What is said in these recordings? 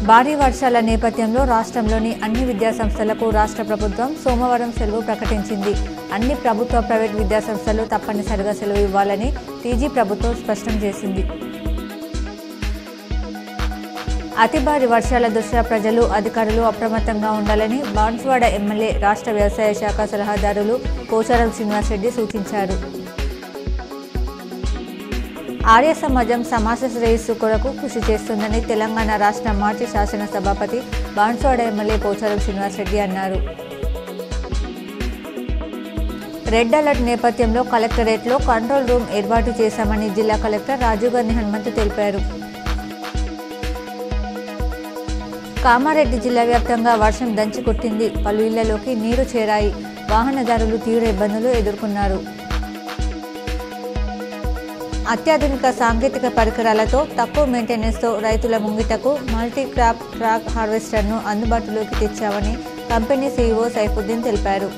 భారీ వర్షాల నేపథ్యంలో రాష్ట్రంలోని అన్ని విద్యాసంస్థలకు రాష్ట్ర ప్రభుత్వం సోమవారం సెలవు ప్రకటించింది. అన్ని ప్రభుత్వ, ప్రైవేట్ విద్యాసంస్థలు తప్పనిసరిగా సెలవు ఇవ్వాలని టీజీ ప్రభుత్వం స్పష్టం చేసింది. అతి భారీ వర్షాల దృష్ట్యా ప్రజలు, అధికారులు అప్రమత్తంగా ఉండాలని బాన్సువాడ ఎమ్మెల్యే, రాష్ట్ర వ్యవసాయ శాఖ సలహాదారులు పోచారం శ్రీనివాసరెడ్డి సూచించారు. ఆర్య సమాజం సమాజ శ్రేయస్సు కొరకు కృషి చేస్తుందని తెలంగాణ రాష్ట్ర మాజీ శాసన సభాపతి, బాన్సువాడ ఎమ్మెల్యే పోచారం శ్రీనివాసరెడ్డి అన్నారు. రెడ్ అలర్ట్ నేపథ్యంలో కలెక్టరేట్లో కంట్రోల్ రూమ్ ఏర్పాటు చేశామని జిల్లా కలెక్టర్ రాజీవ్ గాంధీ హనుమంతు తెలిపారు. కామారెడ్డి జిల్లా వ్యాప్తంగా వర్షం దంచి కొట్టింది. పలు ఇళ్లలోకి నీరు చేరాయి. వాహనదారులు తీవ్ర ఇబ్బందులు ఎదుర్కొన్నారు. అత్యాధునిక సాంకేతిక పరికరాలతో తక్కువ మెయింటెనెన్స్తో రైతుల ముంగిటకు మల్టీ క్రాప్ ట్రాక్ హార్వెస్టర్ను అందుబాటులోకి తెచ్చామని కంపెనీ సీఈఓ సైఫుద్దీన్ తెలిపారు.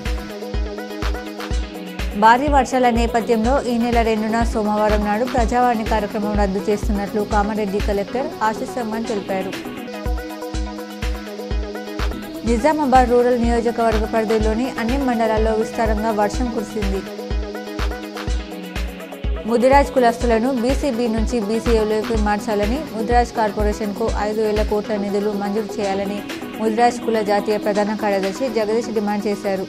భారీ వర్షాల నేపథ్యంలో ఈ నెల 2న సోమవారం నాడు ప్రజావాణి కార్యక్రమం రద్దు చేస్తున్నట్లు కామారెడ్డి కలెక్టర్ ఆశీష్ సమ్మాన్ తెలిపారు. నిజామాబాద్ రూరల్ నియోజకవర్గ పరిధిలోని అన్ని మండలాల్లో విస్తారంగా వర్షం కురిసింది. ముదిరాజ్ కులస్తులను బీసీబీ నుంచి బీసీఏలోకి మార్చాలని, ముదిరాజ్ కార్పొరేషన్కు 5,000 కోట్ల నిధులు మంజూరు చేయాలని ముదిరాజ్ కుల జాతీయ ప్రధాన కార్యదర్శి జగదీష్ డిమాండ్ చేశారు.